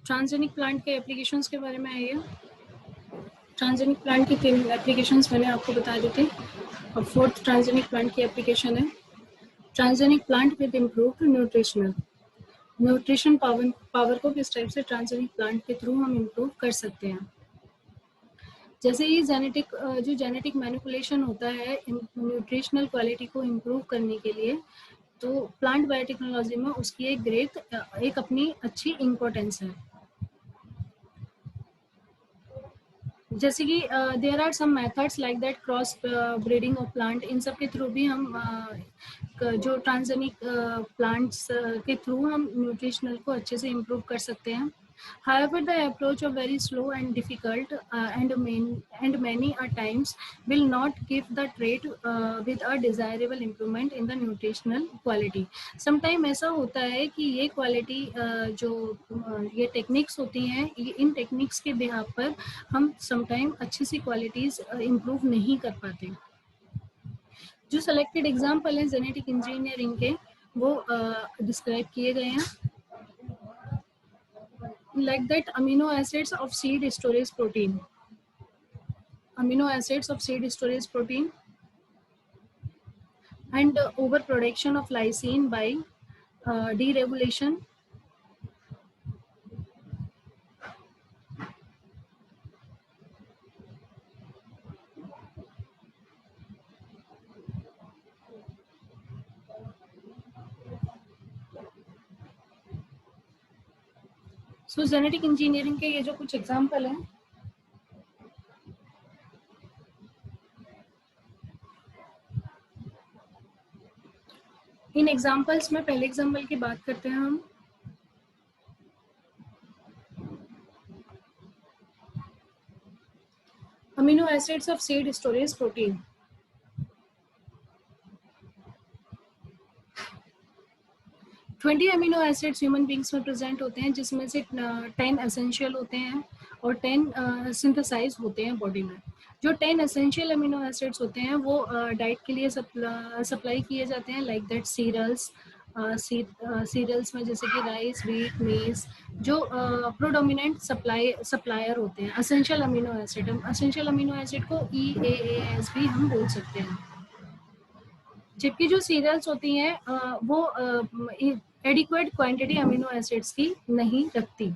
Transgenic plant के applications के बारे में आइए। ट्रांसजेनिक प्लांट की 3 एप्लीकेशंस मैंने आपको बता दी थी। अब फोर्थ ट्रांसजेनिक प्लांट की एप्लीकेशन है transgenic plant with improved nutrition power को किस टाइप से ट्रांसजेनिक प्लांट के थ्रू हम इम्प्रूव कर सकते हैं। जैसे ये जो जेनेटिक मैनिपुलेशन होता है न्यूट्रिशनल क्वालिटी को इम्प्रूव करने के लिए, तो प्लांट बायोटेक्नोलॉजी में उसकी एक अपनी अच्छी इम्पोर्टेंस है। जैसे कि there are some methods like that cross breeding of plant, इन सब के थ्रू भी हम जो ट्रांसजेनिक प्लांट्स के थ्रू हम न्यूट्रिशनल को अच्छे से इम्प्रूव कर सकते हैं। However, the approach of very slow and difficult and many a times will not give the trait with a desirable improvement in the nutritional quality. Sometime ऐसा होता है कि ये क्वालिटी जो ये टेक्निक्स होती हैं, इन टेक्निक्स के बिहाफ पर हम समटाइम अच्छी सी क्वालिटीज इम्प्रूव नहीं कर पाते। जो सेलेक्टेड एग्जाम्पल हैं जेनेटिक इंजीनियरिंग के, वो डिस्क्राइब किए गए हैं। Like that, amino acids of seed storage protein. Amino acids of seed storage protein and overproduction of lysine by deregulation. So genetic engineering के ये जो कुछ एग्जाम्पल हैं, इन एग्जाम्पल्स में पहले एग्जाम्पल की बात करते हैं हम। Amino acids of seed storage protein. Twenty amino acids human beings में प्रेजेंट होते हैं, जिसमें से 10 एसेंशियल होते हैं और 10 सिंथेसाइज होते हैं बॉडी में। जो 10 एसेंशियल अमीनो एसिड्स होते हैं वो डाइट के लिए सप्लाई किए जाते हैं, लाइक दैट सीरियल्स में जैसे कि राइस, व्हीट, मेज, जो प्रोडोमिनेंट सप्लायर होते हैं essential amino acid. Essential amino acid को EAAS भी हम बोल सकते हैं। जबकि जो सीरियल्स होती हैं वो एडिक्वेट क्वांटिटी अमीनो एसिड्स की नहीं रखती।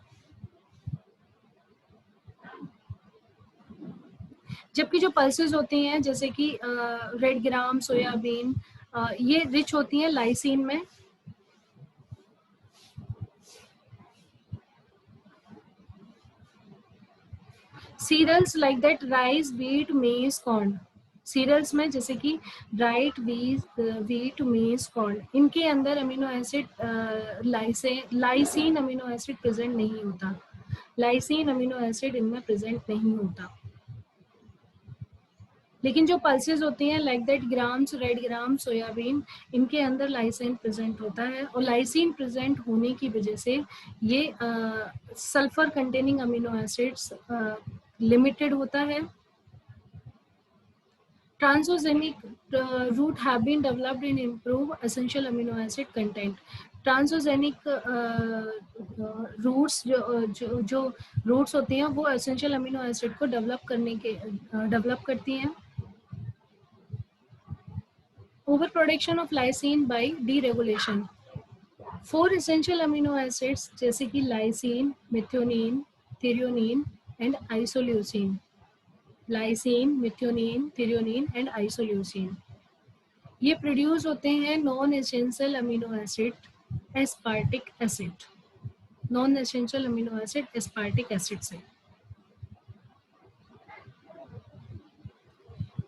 जबकि जो पल्सेस होती हैं जैसे कि रेड ग्राम, सोयाबीन, ये रिच होती हैं लाइसिन में। Cereals like that rice, wheat, maize, corn, cereals में जैसे कि राइट, व्हीट, मेज, कॉर्न, इनके अंदर amino acid lysine amino acid present नहीं होता। लाइसिन अमीनो एसिड इनमें प्रेजेंट नहीं होता। लेकिन जो पल्सेस होती हैं like that grams, red gram, soybean, इनके अंदर लाइसिन प्रेजेंट होता है और लाइसिन प्रेजेंट होने की वजह से ये sulphur containing amino acids limited होता है। Transogenic route have been developed in improve essential amino acid content. Transgenic roots जो रूट्स होती हैं वो एसेंशियल अमीनो एसिड को डेवलप करती हैं। Over production of lysine by deregulation. 4 essential amino acids जैसे कि lysine, methionine, threonine and isoleucine. Lysine, methionine, threonine and isoleucine, ये प्रोड्यूस होते हैं non essential amino acid aspartic acid. Non essential amino acid aspartic acid से।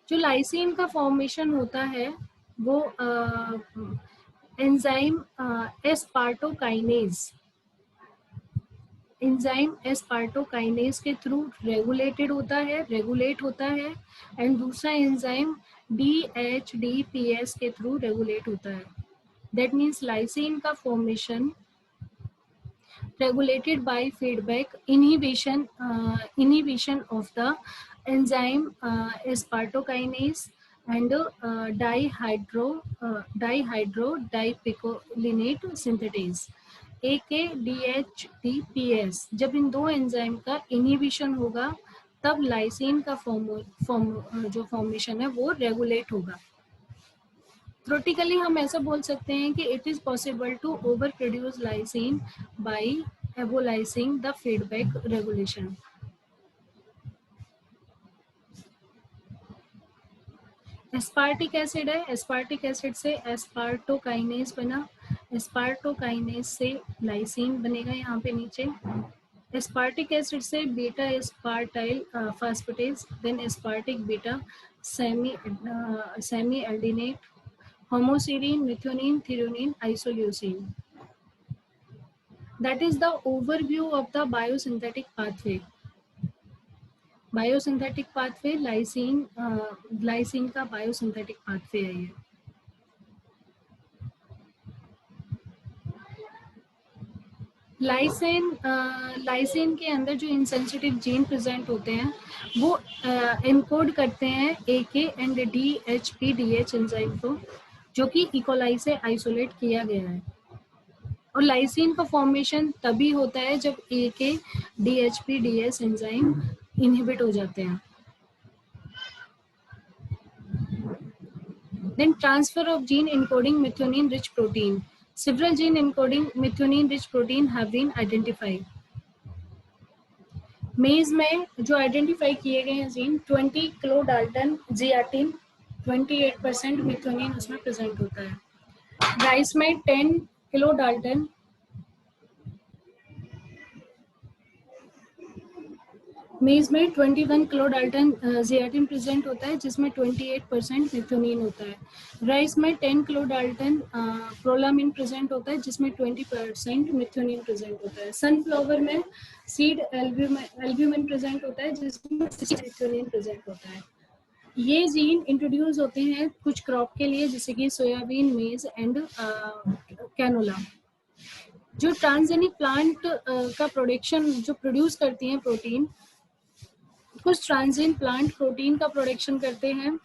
जो lysine का formation होता है वो एंजाइम एस्पार्टोकाइनेज के थ्रू रेगुलेट होता है एंड दूसरा एंजाइम DHDPS के थ्रू रेगुलेट होता है। दैट मीन्स लाइसिन का formation regulated by feedback inhibition of the enzyme aspartokinase and dihydropicolinate synthetase. AKDHTPS, जब इन दो एंजाइम का इनहिबिशन होगा तब लाइसिन का जो फॉर्मेशन है वो रेगुलेट होगा। थ्योरेटिकली हम ऐसा बोल सकते हैं कि it is possible to over produce lysine by abolishing the feedback regulation. Aspartic acid है, एस्पार्टिक एसिड से एस्पार्टोकाइनेज बना, एस्पार्टोकाइनेज से लाइसिन बनेगा यहाँ पे नीचे। एस्पार्टिक एसिड से beta aspartyl phosphatase, then aspartic beta semi aldehyde, homoserine, methionine, threonine, isoleucine. That is the overview of the biosynthetic pathway. Biosynthetic pathway glycine का biosynthetic pathway है ये। लाइसिन के अंदर जो इंसेंसिटिव जीन प्रेजेंट होते हैं वो एनकोड करते हैं AK एंड DHPDH एंजाइम को, जो कि इकोलाई से आइसोलेट किया गया है। और लाइसिन का फॉर्मेशन तभी होता है जब AKDHPDS एंजाइम इनहिबिट हो जाते हैं। Then transfer of gene encoding methionine rich protein. Several gene encoding methionine rich protein have been identified. मेज में जो आइडेंटिफाई किए गए हैं gene 20 kilo Dalton zeatin, 28% methionine उसमें प्रेजेंट होता है। राइस में 10 किलो डाल्टन, मेज में 21 किलो डाल्टन जियाटिन प्रेजेंट होता है जिसमें 28% मिथ्योनिन होता है। राइस में 10 किलो डाल्टन प्रोलामिन प्रेजेंट होता है जिसमें 20% मिथ्योनिन प्रेजेंट होता है। सनफ्लावर में सीड एल्ब्यूमिन प्रेजेंट होता है जिसमें मिथ्योनिन प्रेजेंट होता है। ये जीन इंट्रोड्यूस होते हैं कुछ क्रॉप के लिए जैसे कि सोयाबीन, मेज एंड कैनोला। जो ट्रांसजेनिक प्लांट का प्रोडक्शन जो प्रोड्यूस करती हैं प्रोटीन, कुछ ट्रांसजेनिक प्लांट प्रोटीन का प्रोडक्शन करते हैं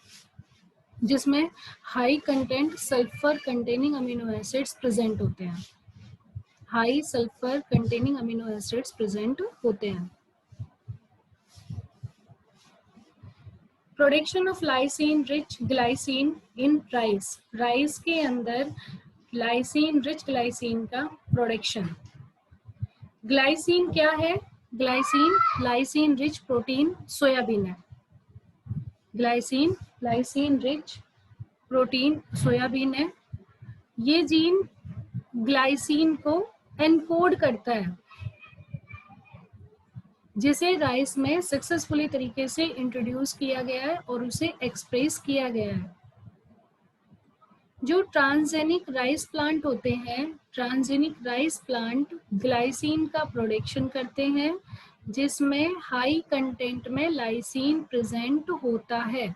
जिसमें high content sulphur containing amino acids present होते हैं। High sulphur containing amino acids present होते हैं। Production of lysine rich glycine in rice, rice के अंदर लाइसिन रिच ग्लाइसिन का प्रोडक्शन। ग्लाइसिन क्या है? Glycine lysine rich protein soybean है। ग्लाइसिन रिच प्रोटीन सोयाबीन है। ये जीन ग्लाइसिन को एनकोड करता है जिसे राइस में सक्सेसफुली तरीके से इंट्रोड्यूस किया गया है और उसे एक्सप्रेस किया गया है। जो ट्रांसजेनिक राइस प्लांट होते हैं, ट्रांसजेनिक राइस प्लांट ग्लाइसिन का प्रोडक्शन करते हैं जिसमें हाई कंटेंट में लाइसिन प्रेजेंट होता है।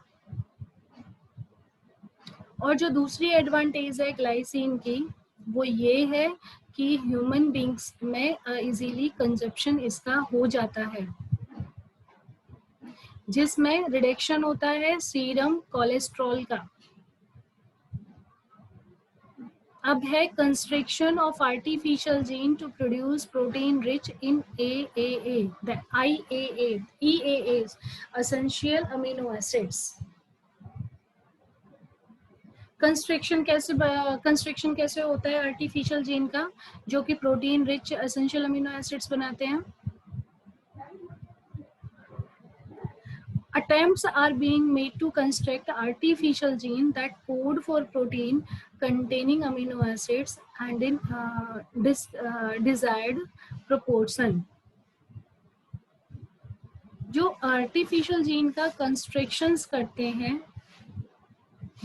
और जो दूसरी एडवांटेज है ग्लाइसिन की वो ये है कि ह्यूमन बींग्स में इजीली कंजप्शन इसका हो जाता है जिसमें रिडक्शन होता है सीरम कोलेस्ट्रॉल का। अब है construction of artificial gene to produce protein rich in AAA, the IAA, EAAs, essential amino acids. Construction कैसे होता है आर्टिफिशियल जीन का, जो कि protein rich essential amino acids बनाते हैं। Attempts are being made to construct artificial gene that code for protein containing amino acids and in desired proportion. जो artificial gene का कंस्ट्रक्शंस करते हैं,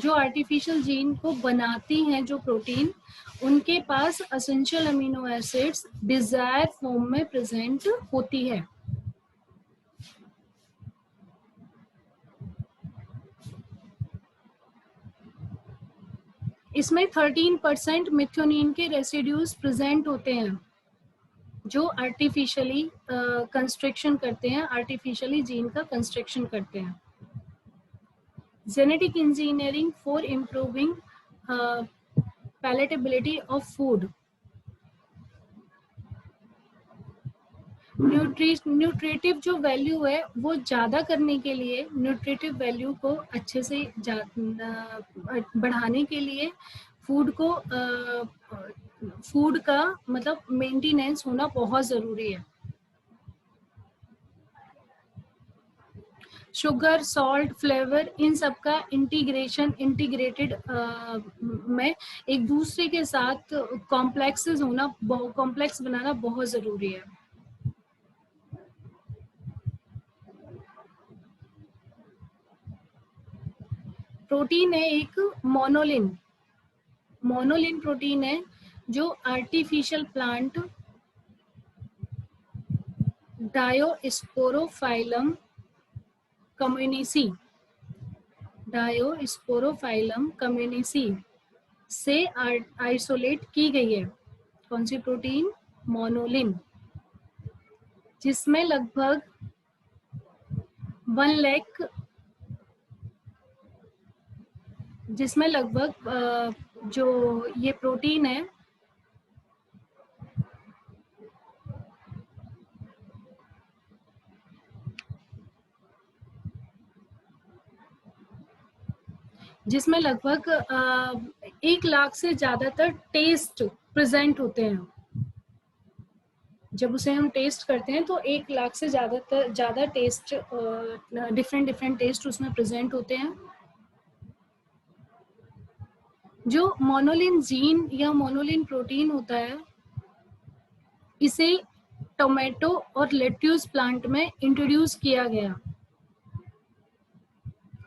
जो आर्टिफिशियल जीन को बनाती हैं जो प्रोटीन, उनके पास essential amino acids desire form में प्रेजेंट होती है। इसमें 13% मिथ्योनिन के रेसिड्यूज प्रेजेंट होते हैं जो आर्टिफिशियली कंस्ट्रक्शन करते हैं, आर्टिफिशियली जीन का कंस्ट्रक्शन करते हैं। Genetic engineering for improving palatability of food. Nutritive जो वैल्यू है वो ज़्यादा करने के लिए, न्यूट्रिटिव वैल्यू को अच्छे से बढ़ाने के लिए फूड को फूड का मतलब मेंटेनेंस होना बहुत ज़रूरी है। शुगर, सॉल्ट, फ्लेवर, इन सब का इंटीग्रेटेड में एक दूसरे के साथ कॉम्प्लेक्स बनाना बहुत ज़रूरी है। प्रोटीन है एक मोनोलिन प्रोटीन है जो आर्टिफिशियल प्लांट डायोस्पोरोफाइलम कम्युनिसी से आइसोलेट की गई है। कौन सी प्रोटीन? मोनोलिन, जिसमें लगभग 1 लाख जो ये प्रोटीन है जिसमें लगभग 1 लाख से ज्यादातर टेस्ट प्रेजेंट होते हैं। जब उसे हम टेस्ट करते हैं तो 1 लाख से ज्यादा टेस्ट, डिफरेंट टेस्ट उसमें प्रेजेंट होते हैं। जो मोनोलिन जीन या मोनोलिन प्रोटीन होता है, इसे टोमेटो और लेट्यूस प्लांट में इंट्रोड्यूस किया गया।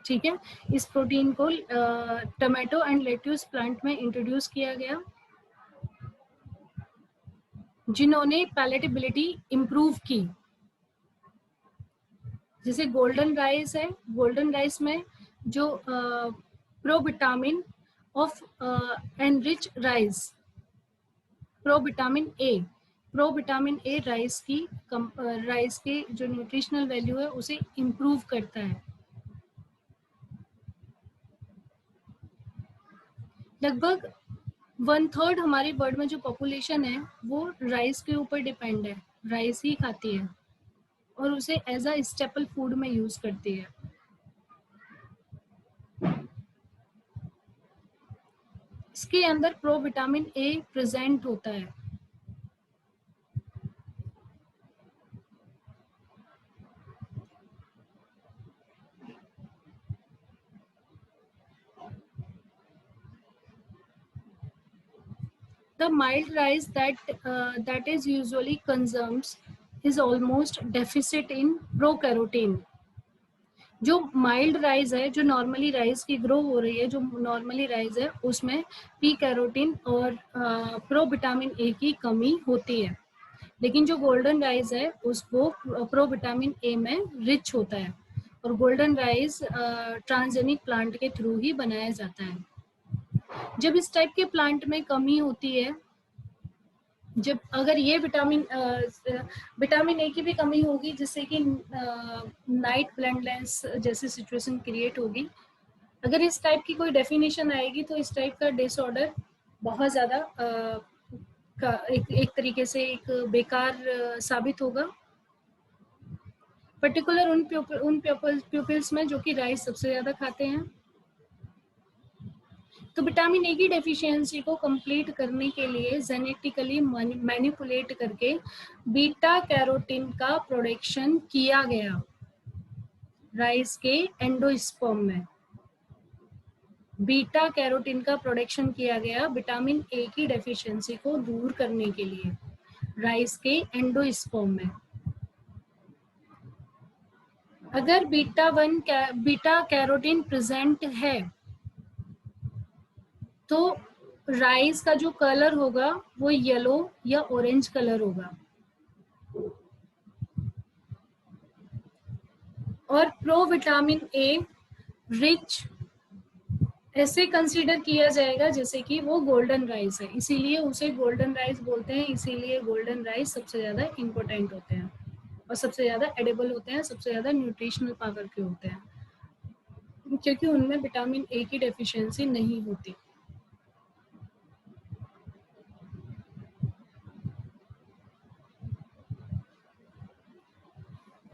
ठीक है, इस प्रोटीन को टोमेटो एंड लेट्यूस प्लांट में इंट्रोड्यूस किया गया, जिन्होंने पैलेटेबिलिटी इंप्रूव की। जैसे गोल्डन राइस है, गोल्डन राइस में जो provitamin of enrich rice, provitamin A rice की जो न्यूट्रिशनल वैल्यू है उसे इम्प्रूव करता है। लगभग 1/3 हमारे वर्ल्ड में जो पॉपुलेशन है वो राइस के ऊपर डिपेंड है, राइस ही खाती है और उसे एज अ स्टेपल फूड में यूज करती है। इसके अंदर प्रोविटामिन ए प्रेजेंट होता है। The mild rice that is usually consumes is almost deficit in prokaryotin. जो माइल्ड राइस है, जो नॉर्मली राइस की ग्रो हो रही है, जो नॉर्मली राइस है उसमें पी कैरोटीन और प्रोविटामिन ए की कमी होती है। लेकिन जो गोल्डन राइस है उसको प्रोविटामिन ए में रिच होता है और गोल्डन राइस ट्रांसजेनिक प्लांट के थ्रू ही बनाया जाता है। जब इस टाइप के प्लांट में कमी होती है, जब अगर ये विटामिन ए की भी कमी होगी जिससे कि नाइट ब्लाइंडनेस जैसी सिचुएशन क्रिएट होगी। अगर इस टाइप की कोई डेफिनेशन आएगी तो इस टाइप का डिसऑर्डर बहुत ज़्यादा एक तरीके से एक बेकार साबित होगा, पर्टिकुलर उन प्यूपिल्स में जो कि राइस सबसे ज़्यादा खाते हैं। तो विटामिन ए की डेफिशिएंसी को कंप्लीट करने के लिए जेनेटिकली मैनिपुलेट करके बीटा कैरोटीन का प्रोडक्शन किया गया राइस के एंडोस्पर्म में। बीटा कैरोटीन का प्रोडक्शन किया गया विटामिन ए की डेफिशिएंसी को दूर करने के लिए राइस के एंडोस्पर्म में। अगर बीटा कैरोटीन प्रेजेंट है तो राइस का जो कलर होगा वो येलो या ऑरेंज कलर होगा और प्रोविटामिन ए रिच ऐसे कंसीडर किया जाएगा जैसे कि वो गोल्डन राइस है, इसीलिए उसे गोल्डन राइस बोलते हैं। इसीलिए गोल्डन राइस सबसे ज़्यादा इम्पोर्टेंट होते हैं और सबसे ज़्यादा एडिबल होते हैं, सबसे ज़्यादा न्यूट्रिशनल पावर के होते हैं, क्योंकि उनमें विटामिन ए की डेफिशिएंसी नहीं होती।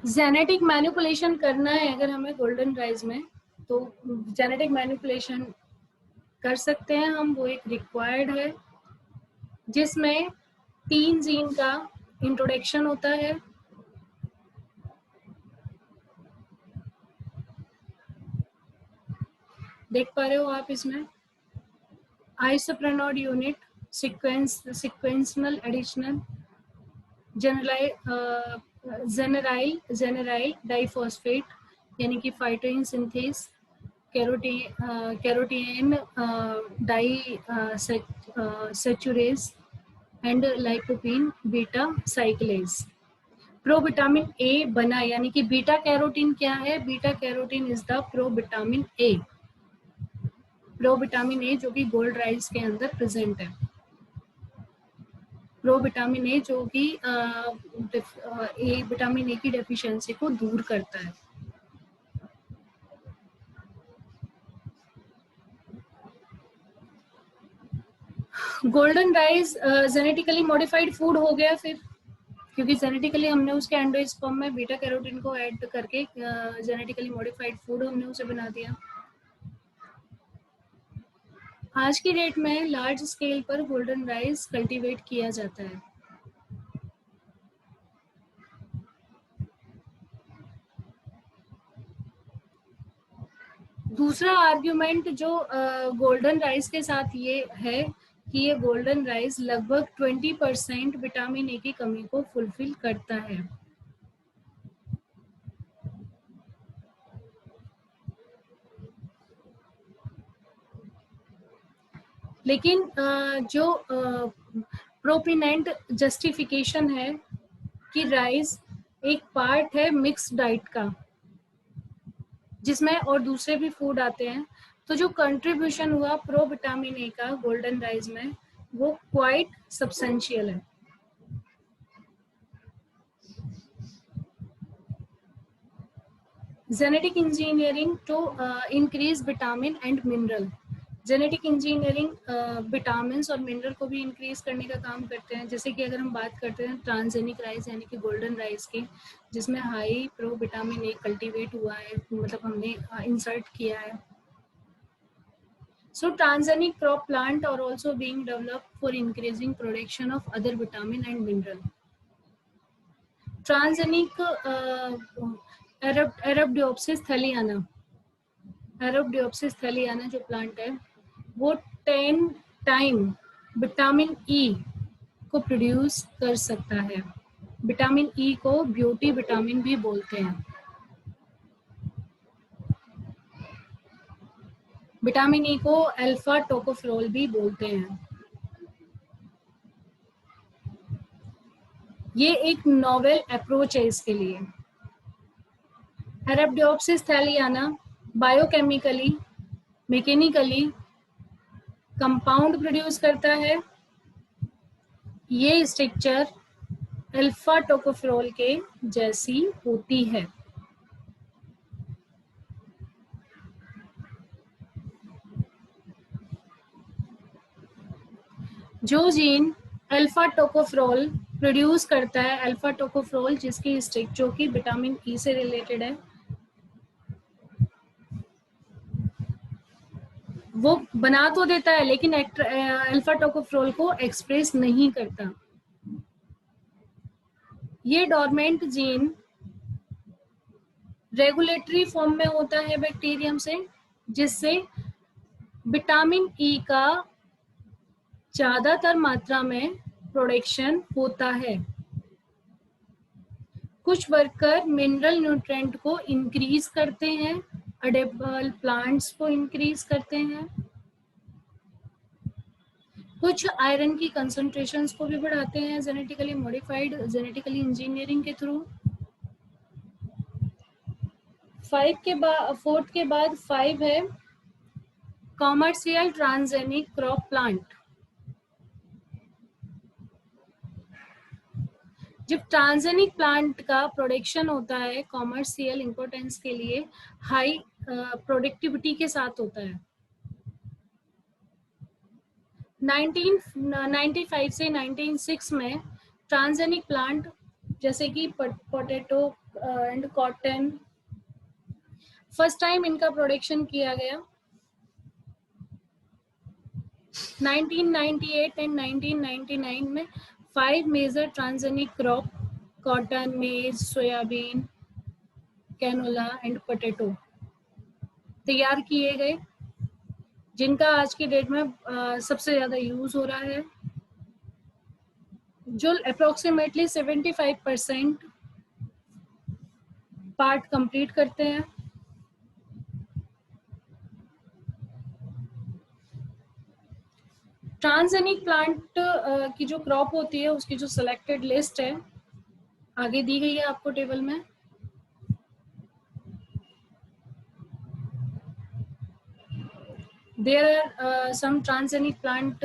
जेनेटिक मैनिपुलेशन करना है अगर हमें गोल्डन राइस में, तो जेनेटिक मैनिपुलेशन कर सकते हैं हम। वो एक रिक्वायर्ड है जिसमें 3 जीन का इंट्रोडक्शन होता है। देख पा रहे हो आप इसमें isoprenoid unit, sequential additional, geranyl diphosphate यानी कि phytoene synthase, carotene desaturase and lycopene beta cyclase. Provitamin A बना, यानी कि बीटा कैरोटीन क्या है? Beta carotene is the provitamin A. Provitamin A जो कि गोल्ड राइस के अंदर प्रेजेंट है। प्रोविटामिन ए जो कि विटामिन ए की डेफिशिएंसी को दूर करता है। Golden rice genetically modified food हो गया फिर, क्योंकि जेनेटिकली हमने उसके एंडोस्पर्म में बीटा कैरोटीन को ऐड करके जेनेटिकली मॉडिफाइड फूड हमने उसे बना दिया। आज की डेट में लार्ज स्केल पर गोल्डन राइस कल्टीवेट किया जाता है। दूसरा आर्ग्यूमेंट जो गोल्डन राइस के साथ ये है कि ये गोल्डन राइस लगभग 20% विटामिन ए की कमी को फुलफिल करता है। लेकिन जो प्रोपिनेंट जस्टिफिकेशन है कि राइस एक पार्ट है मिक्स डाइट का, जिसमें और दूसरे भी फूड आते हैं, तो जो कंट्रीब्यूशन हुआ प्रो विटामिन ए का गोल्डन राइस में वो क्वाइट सब्सटेंशियल है। Genetic engineering to increase vitamin and mineral. Genetic engineering vitamin और मिनरल को भी इंक्रीज करने का काम करते हैं। जैसे कि अगर हम बात करते हैं ट्रांसजेनिक राइस यानी कि गोल्डन राइस की, जिसमें high pro vitamin A cultivate हुआ है, मतलब हमने इंसर्ट किया है। So transgenic crop plant are also being developed for increasing production of other vitamin and mineral. Transgenic Arabidopsis thaliana, Arabidopsis thaliana जो प्लांट है वो 10 टाइम विटामिन ई को प्रोड्यूस कर सकता है। विटामिन ई को ब्यूटी विटामिन भी बोलते हैं। विटामिन ई को अल्फा टोकोफेरोल भी बोलते हैं। ये एक नोवेल अप्रोच है इसके लिए। Arabidopsis thaliana biochemically, mechanically compound produce करता है। ये स्ट्रक्चर अल्फा टोकोफेरोल के जैसी होती है। जो जीन अल्फा टोकोफेरोल प्रोड्यूस करता है, अल्फा टोकोफेरोल जिसकी स्टिक जो कि विटामिन ई से रिलेटेड है, वो बना तो देता है लेकिन अल्फा टोकोफेरोल को एक्सप्रेस नहीं करता। ये डोरमेंट जीन रेगुलेटरी फॉर्म में होता है बैक्टीरियम से, जिससे विटामिन ई का ज्यादातर मात्रा में प्रोडक्शन होता है। कुछ वर्कर मिनरल न्यूट्रिएंट को इंक्रीज करते हैं, एडिबल प्लांट्स को इंक्रीज करते हैं, कुछ आयरन की कंसंट्रेशंस को भी बढ़ाते हैं जेनेटिकली मॉडिफाइड, जेनेटिकली इंजीनियरिंग के थ्रू। 4 के बाद 5 है कॉमर्शियल ट्रांसजेनिक क्रॉप प्लांट। जब ट्रांसजेनिक प्लांट का प्रोडक्शन होता है कॉमर्शियल इंपोर्टेंस के लिए हाई प्रोडक्टिविटी के साथ होता है। 1995 से 1906 में ट्रांसजेनिक प्लांट जैसे कि potato and cotton. First time इनका प्रोडक्शन किया गया 1998 एंड 1999 में। 5 मेजर ट्रांसजेनिक क्रॉप कॉटन, मेज, सोयाबीन, कैनोला एंड पोटैटो तैयार किए गए, जिनका आज की डेट में सबसे ज़्यादा यूज़ हो रहा है, जो अप्रोक्सीमेटली 75% पार्ट कंप्लीट करते हैं। ट्रांसजेनिक प्लांट की जो क्रॉप होती है उसकी जो सिलेक्टेड लिस्ट है आगे दी गई है आपको टेबल में। There are some transgenic plant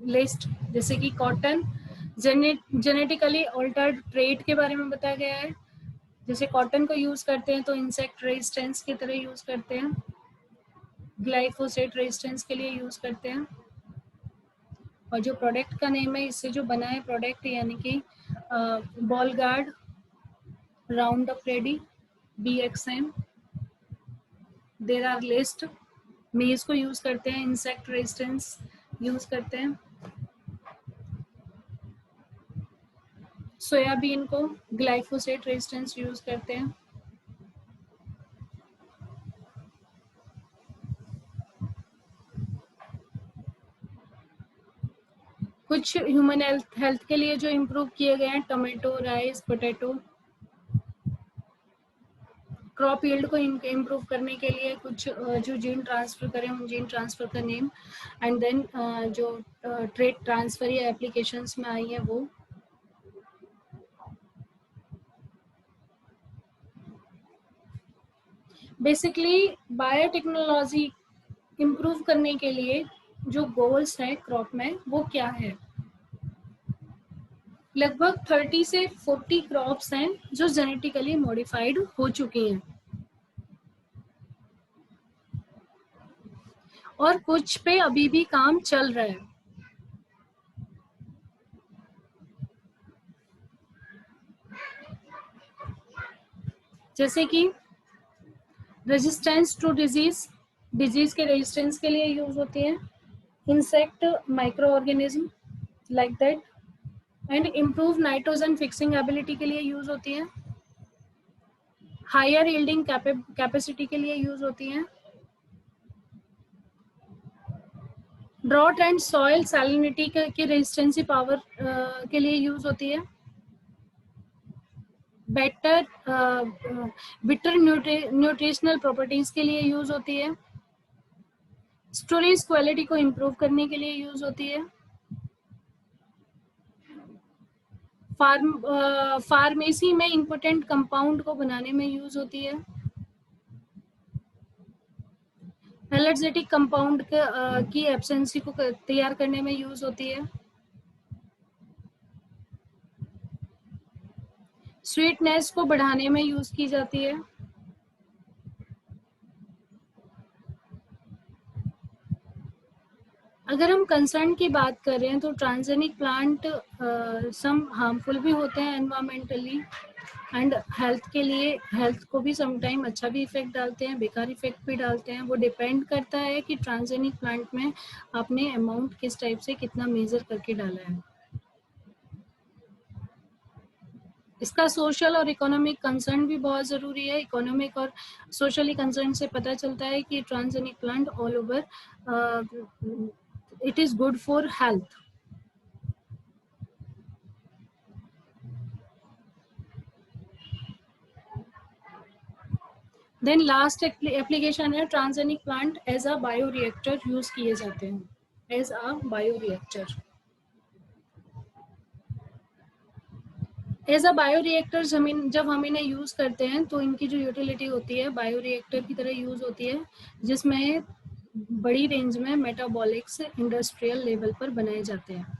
list, जैसे कि कॉटन, जेनेटिकली ऑल्टर्ड ट्रेट के बारे में बताया गया है। जैसे कॉटन को यूज करते हैं तो इंसेक्ट रेजिस्टेंस की तरह यूज करते हैं, ग्लाइफोसेट रेजिस्टेंस के लिए यूज करते हैं। और जो प्रोडक्ट का नेम है, इससे जो बना है प्रोडक्ट, यानी कि Bollgard, Roundup ready, BXM। There are list. Maize को यूज करते हैं, इंसेक्ट रेजिस्टेंस यूज करते हैं। सोयाबीन को ग्लाइफोसेट रेजिस्टेंस यूज करते हैं। कुछ ह्यूमन हेल्थ के लिए जो इम्प्रूव किए गए हैं, tomato, rice, potato. Crop yield को इम्प्रूव करने के लिए कुछ जो जीन ट्रांसफर करें उन जीन ट्रांसफर का नेम, एंड देन जो ट्रेड ट्रांसफर या एप्लीकेशंस में आई है वो। बेसिकली बायोटेक्नोलॉजी इम्प्रूव करने के लिए जो गोल्स है क्रॉप में वो क्या है? लगभग 30 से 40 क्रॉप्स हैं जो जेनेटिकली मॉडिफाइड हो चुकी हैं, और कुछ पे अभी भी काम चल रहा है। जैसे कि रेजिस्टेंस टू डिजीज के रेजिस्टेंस के लिए यूज होती है, insect, micro organism like that, and improve nitrogen fixing ability के लिए यूज होती है, हायर यील्डिंग कैपेसिटी के लिए यूज होती है, ड्रॉट एंड सॉइल सैलिनिटी की रेजिस्टेंसी पावर के लिए यूज होती है, बेटर बिटर न्यूट्रिशनल प्रॉपर्टीज के लिए यूज होती है, स्टोरेज क्वालिटी को इम्प्रूव करने के लिए यूज होती है, फार्मेसी में इम्पोर्टेंट कंपाउंड को बनाने में यूज होती है, एलर्जेटिक कंपाउंड की एब्सेंसी को तैयार करने में यूज होती है, स्वीटनेस को बढ़ाने में यूज की जाती है, अगर हम कंसर्न की बात कर रहे हैं तो ट्रांसजेनिक प्लांट सम हार्मफुल भी होते हैं एनवायरमेंटली एंड हेल्थ के लिए। हेल्थ को भी समटाइम अच्छा भी इफेक्ट डालते हैं, बेकार इफेक्ट भी डालते हैं। वो डिपेंड करता है कि ट्रांसजेनिक प्लांट में आपने अमाउंट किस टाइप से कितना मेजर करके डाला है। इसका सोशल और इकोनॉमिक कंसर्न भी बहुत ज़रूरी है। इकोनॉमिक और सोशली कंसर्न से पता चलता है कि transgenic plant all over it is good for health. Then last application है transgenic plant as a bioreactor use किए जाते हैं, as a bioreactor. As a bioreactor जब हम इन्हें यूज़ करते हैं तो इनकी जो यूटिलिटी होती है बायोरिएक्टर की तरह यूज़ होती है, जिसमें बड़ी रेंज में मेटाबॉलिक्स इंडस्ट्रियल लेवल पर बनाए जाते हैं।